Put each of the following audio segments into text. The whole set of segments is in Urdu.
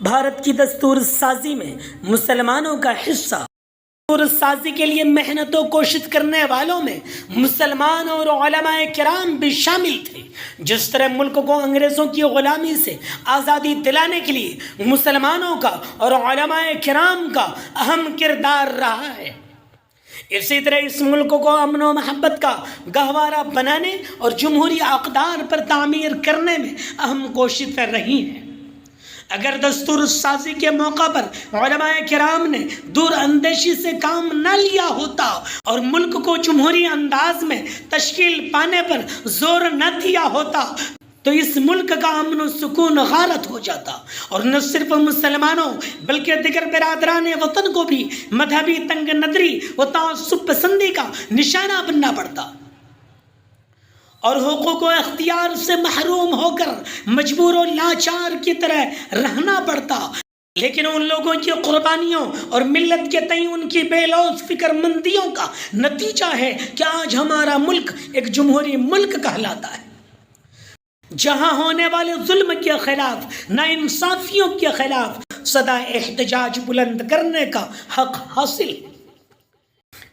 بھارت کی دستور سازی میں مسلمانوں کا حصہ، دستور سازی کے لیے محنت و کوشش کرنے والوں میں مسلمان اور علماء کرام بھی شامل تھے۔ جس طرح ملک کو انگریزوں کی غلامی سے آزادی دلانے کے لیے مسلمانوں کا اور علماء کرام کا اہم کردار رہا ہے، اسی طرح اس ملک کو امن و محبت کا گہوارہ بنانے اور جمہوری اقدار پر تعمیر کرنے میں اہم کوششیں رہی ہیں۔ اگر دستور سازی کے موقع پر علماء کرام نے دور اندیشی سے کام نہ لیا ہوتا اور ملک کو جمہوری انداز میں تشکیل پانے پر زور نہ دیا ہوتا تو اس ملک کا امن و سکون غارت ہو جاتا، اور نہ صرف مسلمانوں بلکہ دیگر برادران وطن کو بھی مذہبی تنگ نظری و تعصب پسندی کا نشانہ بننا پڑتا اور حقوق و اختیار سے محروم ہو کر مجبور و لاچار کی طرح رہنا پڑتا۔ لیکن ان لوگوں کی قربانیوں اور ملت کے تئیں ان کی بے لوث فکر مندیوں کا نتیجہ ہے کہ آج ہمارا ملک ایک جمہوری ملک کہلاتا ہے، جہاں ہونے والے ظلم کے خلاف، ناانصافیوں کے خلاف سدا احتجاج بلند کرنے کا حق حاصل ہے۔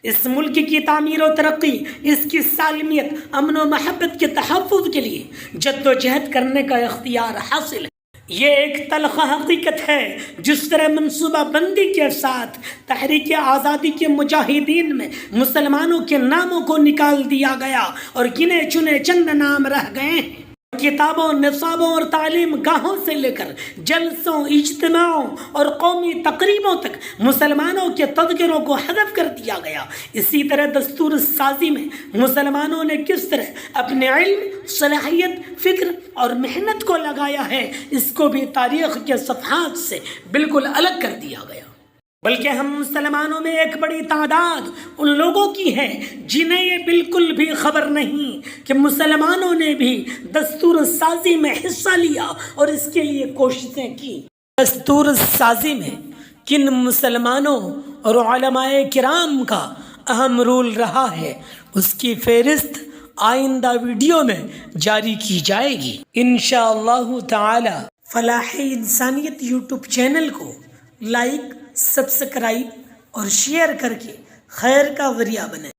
اس ملک کی تعمیر و ترقی، اس کی سالمیت، امن و محبت کے تحفظ کے لیے جد و جہد کرنے کا اختیار حاصل ہے۔ یہ ایک تلخ حقیقت ہے، جس طرح منصوبہ بندی کے ساتھ تحریک آزادی کے مجاہدین میں مسلمانوں کے ناموں کو نکال دیا گیا اور گنے چنے چند نام رہ گئے ہیں۔ کتابوں، نصابوں اور تعلیم گاہوں سے لے کر جلسوں، اجتماعوں اور قومی تقریبوں تک مسلمانوں کے تذکروں کو حذف کر دیا گیا۔ اسی طرح دستور سازی میں مسلمانوں نے کس طرح اپنے علم، صلاحیت، فکر اور محنت کو لگایا ہے، اس کو بھی تاریخ کے صفحات سے بالکل الگ کر دیا گیا۔ بلکہ ہم مسلمانوں میں ایک بڑی تعداد ان لوگوں کی ہے جنہیں یہ بالکل بھی خبر نہیں کہ مسلمانوں نے بھی دستور سازی میں حصہ لیا اور اس کے لیے کوششیں کی۔ دستور سازی میں کن مسلمانوں اور علماء کرام کا اہم رول رہا ہے، اس کی فہرست آئندہ ویڈیو میں جاری کی جائے گی انشاءاللہ تعالی۔ فلاح انسانیت یوٹیوب چینل کو لائک، سبسکرائب اور شیئر کر کے خیر کا ذریعہ بنیں۔